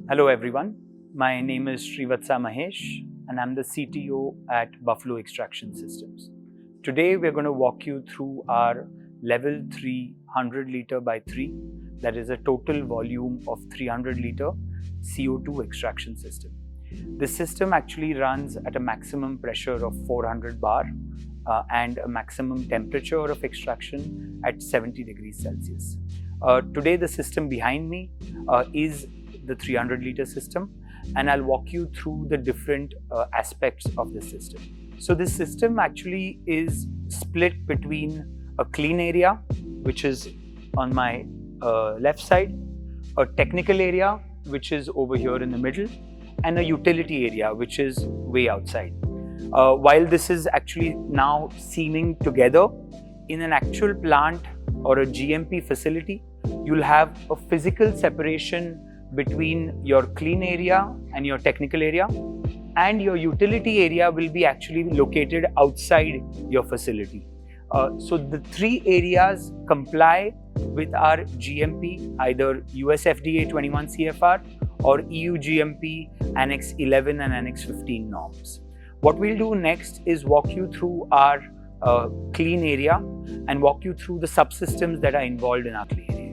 Hello everyone, my name is Srivatsa Mahesh and I'm the CTO at Buffalo Extraction Systems. Today we're going to walk you through our level 3 100 liter by 3, that is a total volume of 300 liter CO2 extraction system. This system actually runs at a maximum pressure of 400 bar and a maximum temperature of extraction at 70 degrees Celsius. Today the system behind me is the 300 liter system, and I'll walk you through the different aspects of the system. So this system actually is split between a clean area, which is on my left side, a technical area, which is over here in the middle, and a utility area, which is way outside. While this is actually now seaming together, in an actual plant or a GMP facility, you'll have a physical separation between your clean area and your technical area, and your utility area will be actually located outside your facility. So the three areas comply with our GMP, either US FDA 21 CFR or EU GMP Annex 11 and Annex 15 norms. What we'll do next is walk you through our clean area and walk you through the subsystems that are involved in our clean area.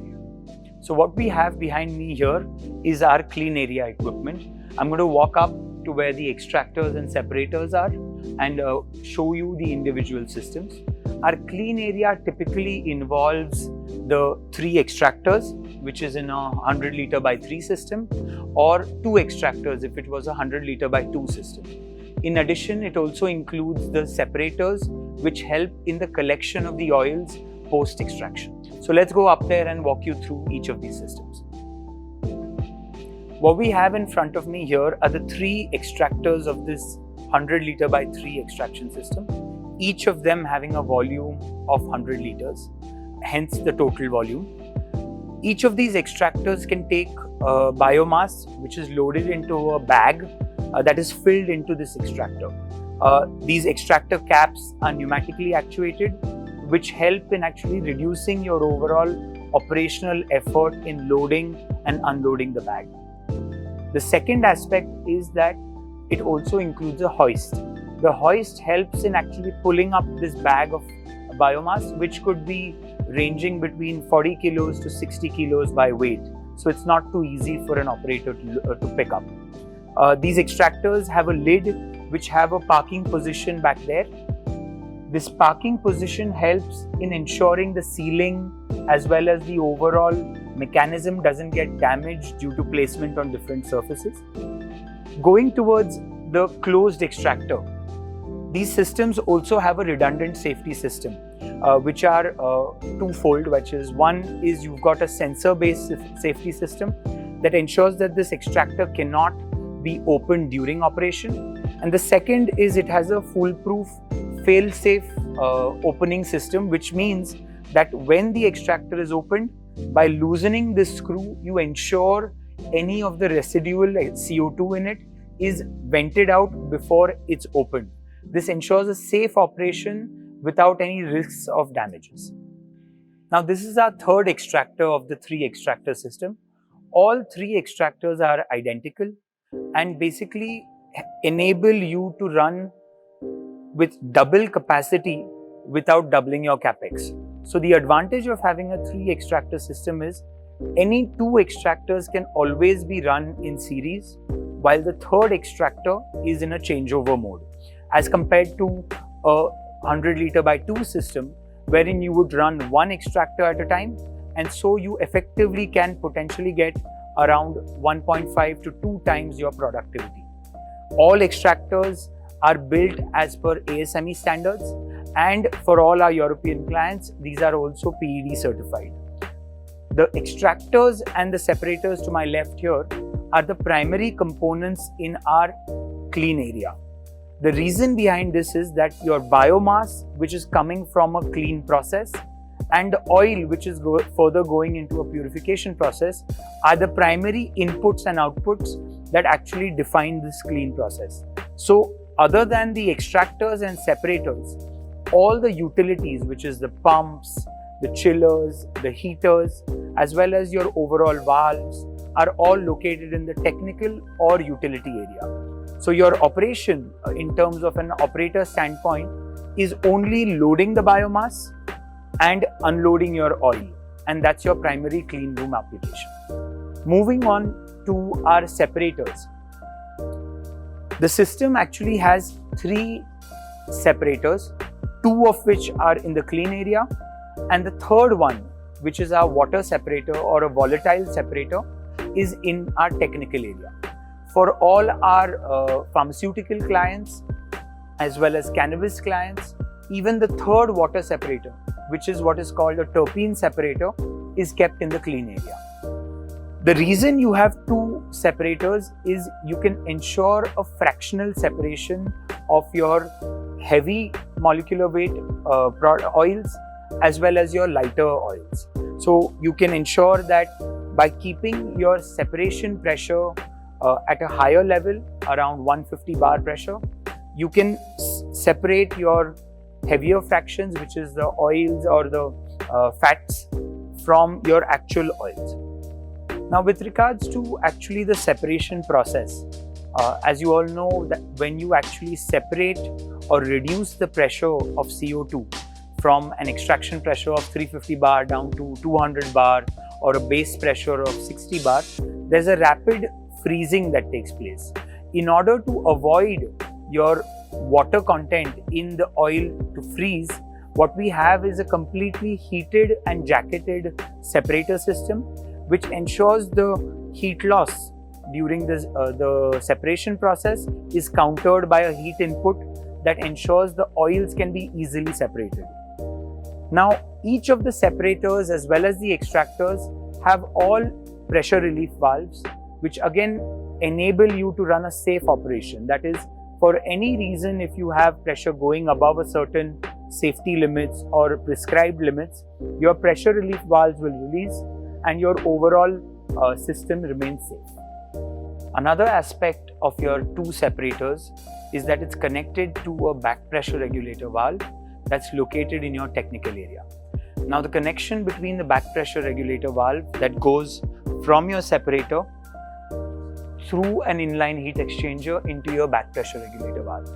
So what we have behind me here is our clean area equipment. I'm going to walk up to where the extractors and separators are and show you the individual systems. Our clean area typically involves the 3 extractors, which is in a 100 liter by 3 system, or 2 extractors if it was a 100 liter by 2 system. In addition, it also includes the separators, which help in the collection of the oils post-extraction. So let's go up there and walk you through each of these systems. What we have in front of me here are the 3 extractors of this 100 liter by 3 extraction system, each of them having a volume of 100 liters, hence the total volume. Each of these extractors can take biomass, which is loaded into a bag that is filled into this extractor. These extractor caps are pneumatically actuated, which help in actually reducing your overall operational effort in loading and unloading the bag. The second aspect is that it also includes a hoist. The hoist helps in actually pulling up this bag of biomass, which could be ranging between 40 kilos to 60 kilos by weight. So it's not too easy for an operator to pick up. These extractors have a lid which have a parking position back there. This parking position helps in ensuring the sealing as well as the overall mechanism doesn't get damaged due to placement on different surfaces. Going towards the closed extractor, these systems also have a redundant safety system, which are twofold, which is one is you've got a sensor-based safety system that ensures that this extractor cannot be opened during operation. And the second is it has a foolproof fail-safe opening system, which means that when the extractor is opened, by loosening this screw, you ensure any of the residual CO2 in it is vented out before it's opened. This ensures a safe operation without any risks of damages. Now, this is our third extractor of the 3 extractor system. All 3 extractors are identical and basically enable you to run with double capacity without doubling your capex. So the advantage of having a 3 extractor system is any 2 extractors can always be run in series, while the third extractor is in a changeover mode, as compared to a 100 liter by 2 system, wherein you would run 1 extractor at a time, and so you effectively can potentially get around 1.5 to 2 times your productivity. All extractors are built as per ASME standards, and for all our European clients, these are also PED certified. The extractors and the separators to my left here are the primary components in our clean area. The reason behind this is that your biomass, which is coming from a clean process, and the oil, which is further going into a purification process, are the primary inputs and outputs that actually define this clean process. So other than the extractors and separators, all the utilities, which is the pumps, the chillers, the heaters, as well as your overall valves, are all located in the technical or utility area. So your operation in terms of an operator standpoint is only loading the biomass and unloading your oil, and that's your primary clean room application. Moving on to our separators. The system actually has 3 separators, 2 of which are in the clean area, and the third one, which is our water separator or a volatile separator, is in our technical area. For all our pharmaceutical clients as well as cannabis clients, even the third water separator, which is what is called a terpene separator, is kept in the clean area. The reason you have 2 separators is you can ensure a fractional separation of your heavy molecular weight oils as well as your lighter oils. So you can ensure that by keeping your separation pressure at a higher level, around 150 bar pressure, you can separate your heavier fractions, which is the oils or the fats, from your actual oils. Now, with regards to actually the separation process, as you all know, that when you actually separate or reduce the pressure of CO2 from an extraction pressure of 350 bar down to 200 bar or a base pressure of 60 bar, there's a rapid freezing that takes place. In order to avoid your water content in the oil to freeze, what we have is a completely heated and jacketed separator system, which ensures the heat loss during the separation process is countered by a heat input that ensures the oils can be easily separated. Now, each of the separators as well as the extractors have all pressure relief valves, which again enable you to run a safe operation. That is, for any reason, if you have pressure going above a certain safety limits or prescribed limits, your pressure relief valves will release and your overall system remains safe. Another aspect of your 2 separators is that it's connected to a back pressure regulator valve that's located in your technical area. Now, the connection between the back pressure regulator valve that goes from your separator through an inline heat exchanger into your back pressure regulator valve.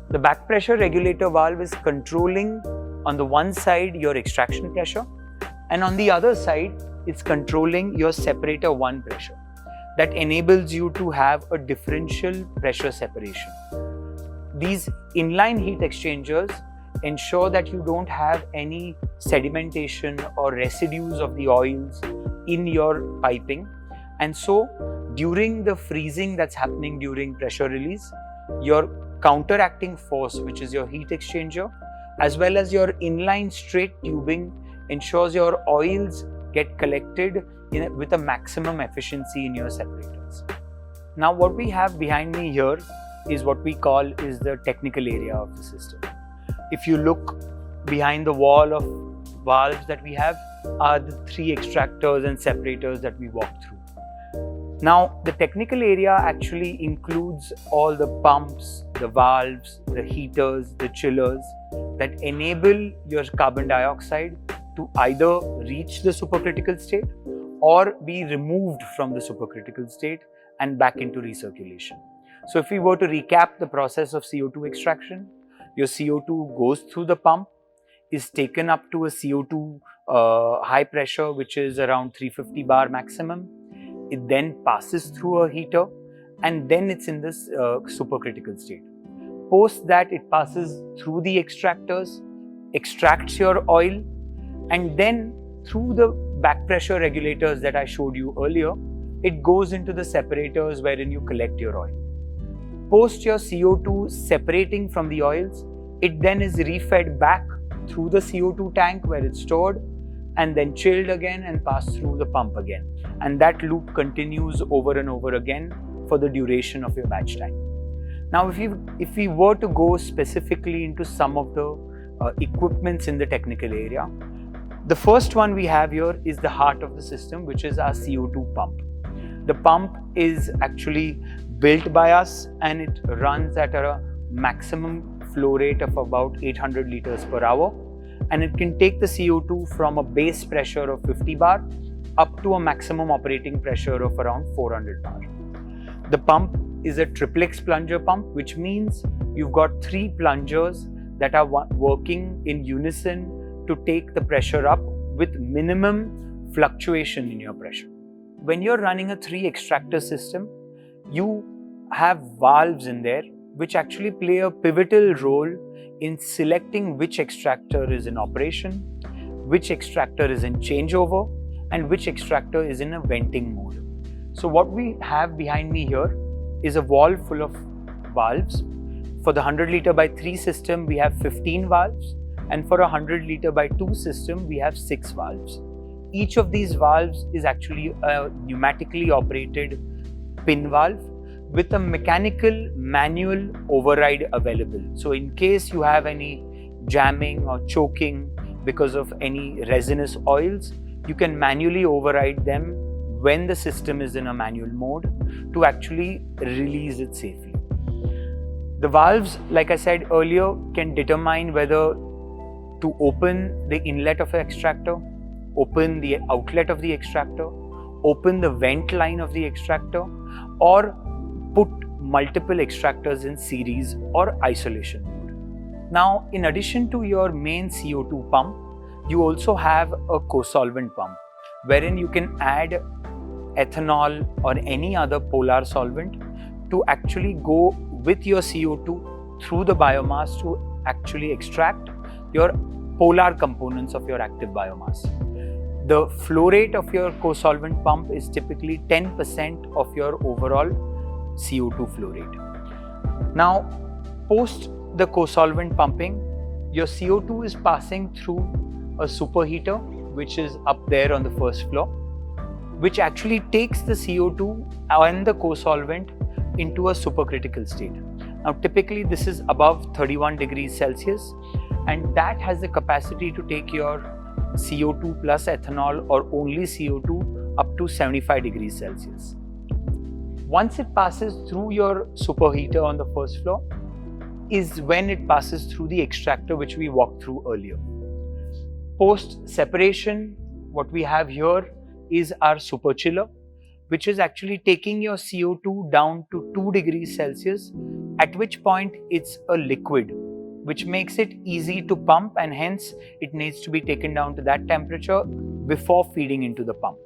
The back pressure regulator valve is controlling on the one side your extraction pressure, and on the other side it's controlling your separator 1 pressure. That enables you to have a differential pressure separation. These inline heat exchangers ensure that you don't have any sedimentation or residues of the oils in your piping, and so during the freezing that's happening during pressure release, your counteracting force, which is your heat exchanger, as well as your inline straight tubing, ensures your oils get collected with a maximum efficiency in your separators. Now, what we have behind me here is what we call is the technical area of the system. If you look behind the wall of valves that we have are the 3 extractors and separators that we walked through. Now, the technical area actually includes all the pumps, the valves, the heaters, the chillers that enable your carbon dioxide to either reach the supercritical state or be removed from the supercritical state and back into recirculation. So if we were to recap the process of CO2 extraction, your CO2 goes through the pump, is taken up to a CO2 high pressure, which is around 350 bar maximum. It then passes through a heater and then it's in this supercritical state. Post that, it passes through the extractors, extracts your oil, and then through the back pressure regulators that I showed you earlier, it goes into the separators wherein you collect your oil. Post your CO2 separating from the oils, it then is refed back through the CO2 tank where it's stored and then chilled again and passed through the pump again. And that loop continues over and over again for the duration of your batch time. Now, if we were to go specifically into some of the equipments in the technical area, the first one we have here is the heart of the system, which is our CO2 pump. The pump is actually built by us and it runs at a maximum flow rate of about 800 liters per hour, and it can take the CO2 from a base pressure of 50 bar up to a maximum operating pressure of around 400 bar. The pump is a triplex plunger pump, which means you've got 3 plungers that are working in unison to take the pressure up with minimum fluctuation in your pressure. When you're running a 3 extractor system, you have valves in there which actually play a pivotal role in selecting which extractor is in operation, which extractor is in changeover, and which extractor is in a venting mode. So what we have behind me here is a wall full of valves. For the 100 liter by 3 system, we have 15 valves, and for a 100 liter by 2 system, we have 6 valves. Each of these valves is actually a pneumatically operated pin valve with a mechanical manual override available. So in case you have any jamming or choking because of any resinous oils, you can manually override them when the system is in a manual mode to actually release it safely. The valves, like I said earlier, can determine whether to open the inlet of an extractor, open the outlet of the extractor, open the vent line of the extractor, or put multiple extractors in series or isolation mode. Now, in addition to your main CO2 pump, you also have a co-solvent pump wherein you can add ethanol or any other polar solvent to actually go with your CO2 through the biomass to actually extract your polar components of your active biomass. The flow rate of your co-solvent pump is typically 10% of your overall CO2 flow rate. Now, post the co-solvent pumping, your CO2 is passing through a superheater, which is up there on the first floor, which actually takes the CO2 and the co-solvent into a supercritical state. Now, typically this is above 31 degrees Celsius, and that has the capacity to take your CO2 plus ethanol or only CO2 up to 75 degrees Celsius. Once it passes through your superheater on the first floor is when it passes through the extractor, which we walked through earlier. Post separation, what we have here is our super chiller, which is actually taking your CO2 down to 2 degrees Celsius, at which point it's a liquid, which makes it easy to pump, and hence it needs to be taken down to that temperature before feeding into the pump.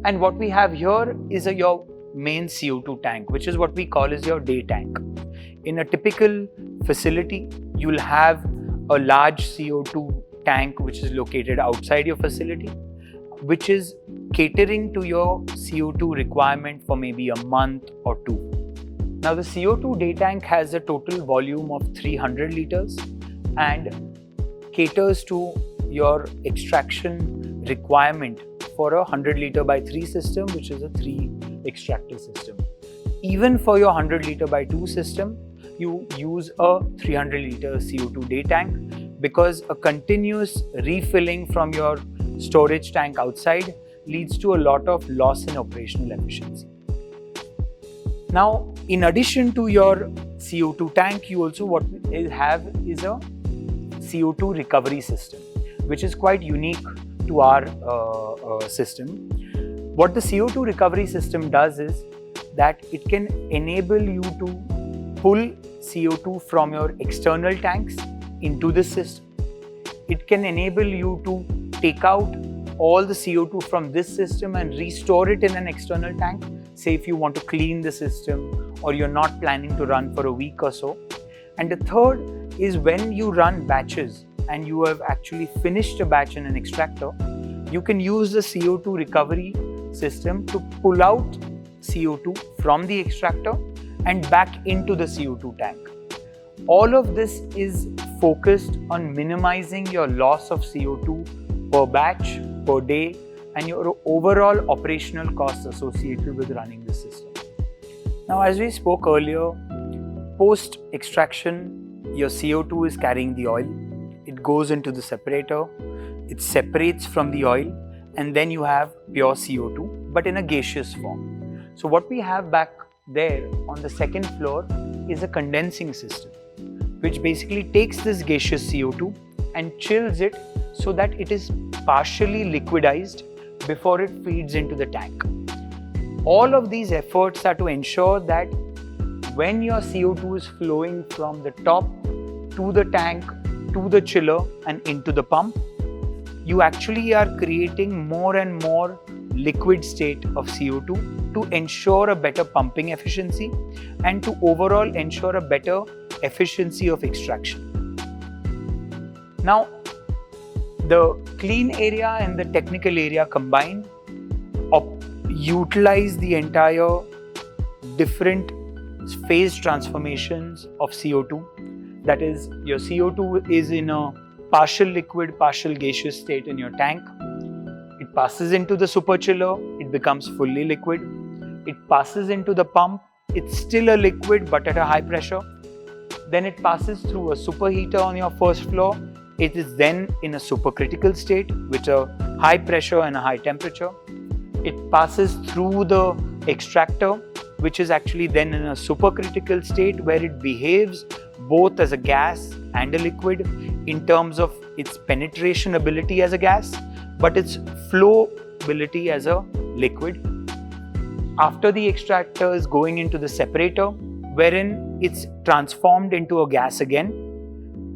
And what we have here is your main CO2 tank, which is what we call as your day tank. In a typical facility, you'll have a large CO2 tank which is located outside your facility, which is catering to your CO2 requirement for maybe a month or 2. Now, the CO2 day tank has a total volume of 300 liters and caters to your extraction requirement for a 100 liter by 3 system, which is a 3 extractor system. Even for your 100 liter by 2 system, you use a 300 liter CO2 day tank, because a continuous refilling from your storage tank outside leads to a lot of loss in operational efficiency. Now, in addition to your CO2 tank, you also what we have is a CO2 recovery system, which is quite unique to our system. What the CO2 recovery system does is that it can enable you to pull CO2 from your external tanks into the system. It can enable you to take out all the CO2 from this system and restore it in an external tank. Say if you want to clean the system or you're not planning to run for a week or so. And the third is when you run batches and you have actually finished a batch in an extractor, you can use the CO2 recovery system to pull out CO2 from the extractor and back into the CO2 tank. All of this is focused on minimizing your loss of CO2 per batch, per day, and your overall operational costs associated with running the system. Now, as we spoke earlier, post extraction, your CO2 is carrying the oil. It goes into the separator, it separates from the oil, and then you have pure CO2, but in a gaseous form. So what we have back there on the second floor is a condensing system, which basically takes this gaseous CO2 and chills it so that it is partially liquidized before it feeds into the tank. All of these efforts are to ensure that when your CO2 is flowing from the top to the tank, to the chiller and into the pump, you actually are creating more and more liquid state of CO2 to ensure a better pumping efficiency and to overall ensure a better efficiency of extraction. Now, the clean area and the technical area combined utilize the entire different phase transformations of CO2. That is, your CO2 is in a partial liquid, partial gaseous state in your tank. It passes into the super chiller, it becomes fully liquid. It passes into the pump, it's still a liquid but at a high pressure. Then it passes through a superheater on your first floor. It is then in a supercritical state with a high pressure and a high temperature. It passes through the extractor, which is actually then in a supercritical state where it behaves both as a gas and a liquid in terms of its penetration ability as a gas, but its flow ability as a liquid. After the extractor is going into the separator, wherein it's transformed into a gas again,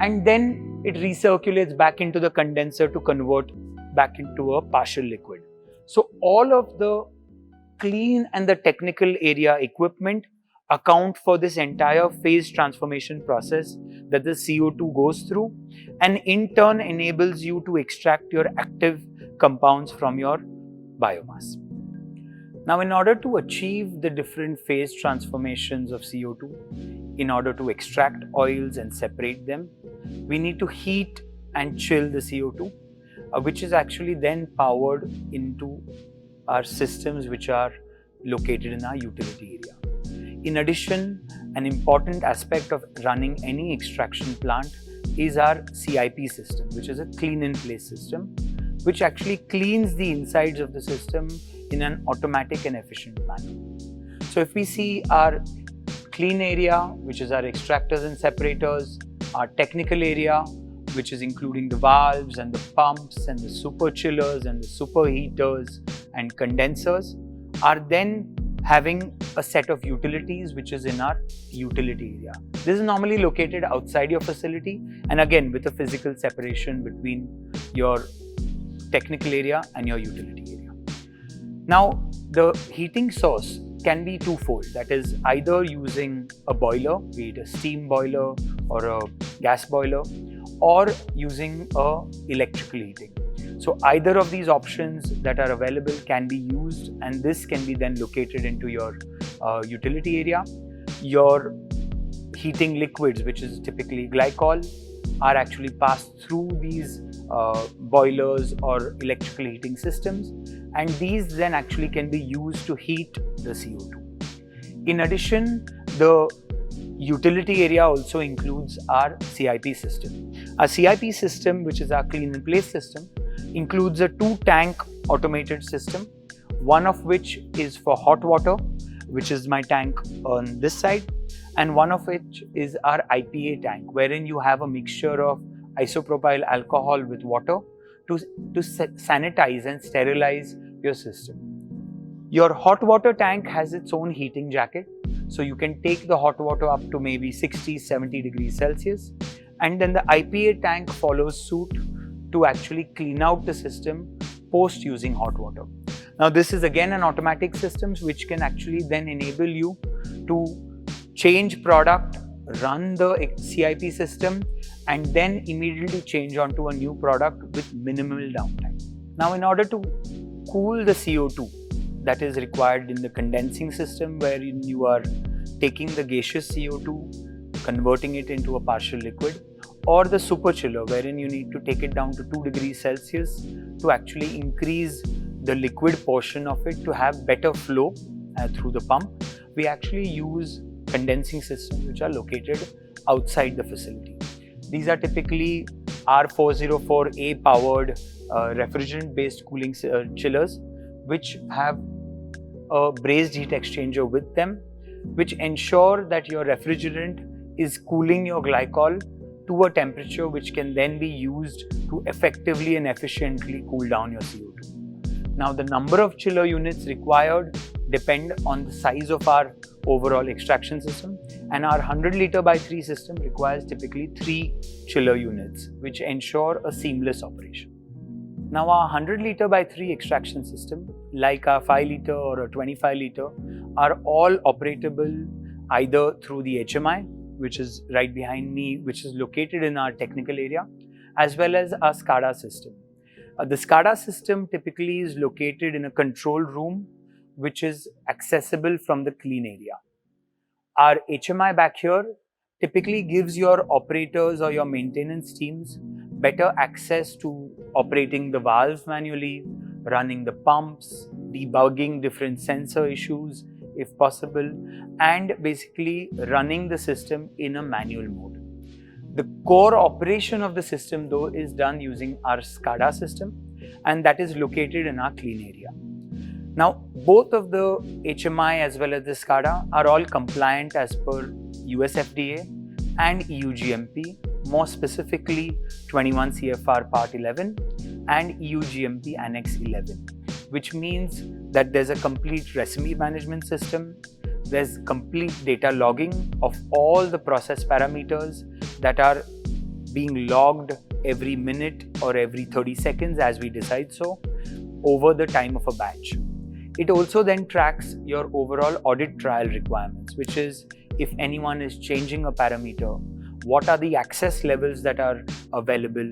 and then it recirculates back into the condenser to convert back into a partial liquid. So all of the clean and the technical area equipment account for this entire phase transformation process that the CO2 goes through, and in turn enables you to extract your active compounds from your biomass. Now, in order to achieve the different phase transformations of CO2, in order to extract oils and separate them, we need to heat and chill the CO2, which is actually then powered into our systems which are located in our utility area. In addition, an important aspect of running any extraction plant is our CIP system, which is a clean-in-place system, which actually cleans the insides of the system in an automatic and efficient manner. So if we see our clean area, which is our extractors and separators, our technical area, which is including the valves and the pumps and the super chillers and the superheaters and condensers, are then having a set of utilities which is in our utility area. This is normally located outside your facility, and again with a physical separation between your technical area and your utility area. Now, the heating source can be twofold. That is, either using a boiler, be it a steam boiler or a gas boiler, or using electrical heating. So either of these options that are available can be used, and this can be then located into your utility area. Your heating liquids, which is typically glycol, are actually passed through these boilers or electrical heating systems, and these then actually can be used to heat the CO2. In addition, the utility area also includes our CIP system. Our CIP system, which is our clean-in-place system, includes a 2-tank automated system, one of which is for hot water, which is my tank on this side, and one of which is our IPA tank, wherein you have a mixture of isopropyl alcohol with water to sanitize and sterilize your system. Your hot water tank has its own heating jacket, so you can take the hot water up to maybe 60-70 degrees Celsius, and then the IPA tank follows suit to actually clean out the system post using hot water. Now, this is again an automatic system which can actually then enable you to change product, run the CIP system, and then immediately change onto a new product with minimal downtime. Now, in order to cool the CO2 that is required in the condensing system, wherein you are taking the gaseous CO2, converting it into a partial liquid, or the super chiller, wherein you need to take it down to 2 degrees Celsius to actually increase the liquid portion of it to have better flow through the pump, we actually use condensing systems which are located outside the facility. These are typically R404A powered refrigerant based cooling chillers, which have a brazed heat exchanger with them, which ensure that your refrigerant is cooling your glycol to a temperature which can then be used to effectively and efficiently cool down your CO2. Now, the number of chiller units required depend on the size of our overall extraction system, and our 100 liter by 3 system requires typically 3 chiller units, which ensure a seamless operation. Now, our 100 liter by 3 extraction system, like our 5 liter or a 25 liter, are all operatable either through the HMI, which is right behind me, which is located in our technical area, as well as our SCADA system. The SCADA system typically is located in a control room, which is accessible from the clean area. Our HMI back here typically gives your operators or your maintenance teams better access to operating the valves manually, running the pumps, debugging different sensor issues if possible, and basically running the system in a manual mode. The core operation of the system though is done using our SCADA system, and that is located in our clean area. Now, both of the HMI as well as the SCADA are all compliant as per US FDA and EU GMP, more specifically 21 CFR Part 11 and EU GMP Annex 11, which means that there's a complete recipe management system, there's complete data logging of all the process parameters that are being logged every minute or every 30 seconds as we decide so over the time of a batch. It also then tracks your overall audit trial requirements, which is if anyone is changing a parameter, what are the access levels that are available,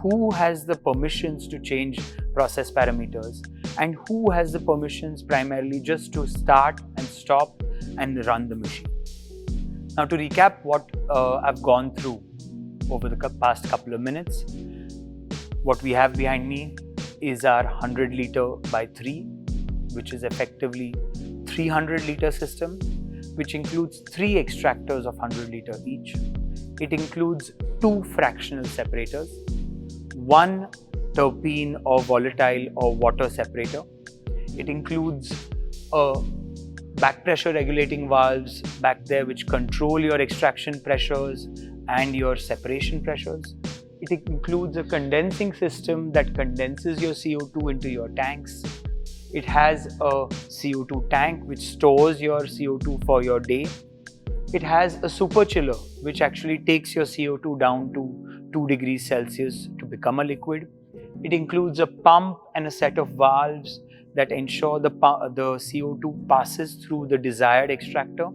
who has the permissions to change process parameters, and who has the permissions primarily just to start and stop and run the machine. Now, to recap what I've gone through over the past couple of minutes, what we have behind me is our 100 liter by 3, which is effectively 300 liter system, which includes 3 extractors of 100 liter each. It includes 2 fractional separators, 1 terpene or volatile or water separator. It includes back pressure regulating valves back there which control your extraction pressures and your separation pressures. It includes a condensing system that condenses your CO2 into your tanks. It has a CO2 tank which stores your CO2 for your day. It has a super chiller which actually takes your CO2 down to 2 degrees Celsius to become a liquid. It includes a pump and a set of valves that ensure the CO2 passes through the desired extractor,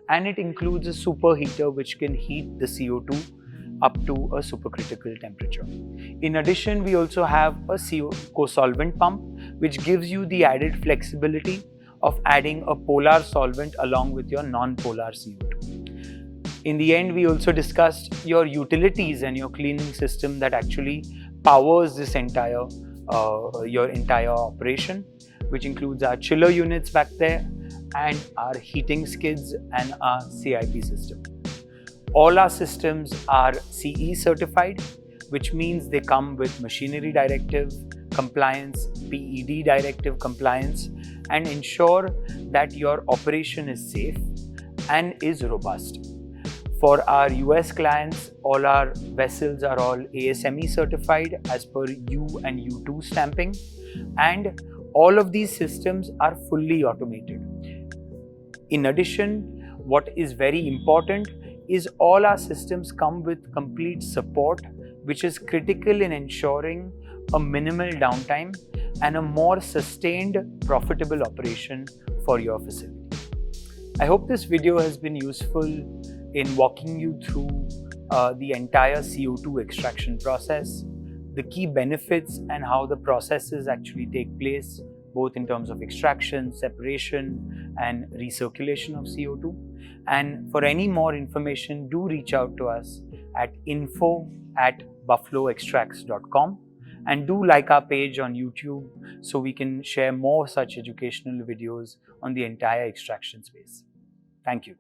and it includes a superheater which can heat the CO2 up to a supercritical temperature. In addition, we also have a co-solvent pump which gives you the added flexibility of adding a polar solvent along with your non-polar CO2. In the end, we also discussed your utilities and your cleaning system that actually powers this your entire operation, which includes our chiller units back there and our heating skids and our CIP system. All our systems are CE certified, which means they come with machinery directive compliance, PED directive compliance, and ensure that your operation is safe and is robust. For our US clients, all our vessels are all ASME certified as per U and U2 stamping, and all of these systems are fully automated. In addition, what is very important is all our systems come with complete support, which is critical in ensuring a minimal downtime and a more sustained, profitable operation for your facility. I hope this video has been useful in walking you through the entire CO2 extraction process, the key benefits and how the processes actually take place, both in terms of extraction, separation, and recirculation of CO2. And for any more information, do reach out to us at info@buffaloextracts.com, and do like our page on YouTube so we can share more such educational videos on the entire extraction space. Thank you.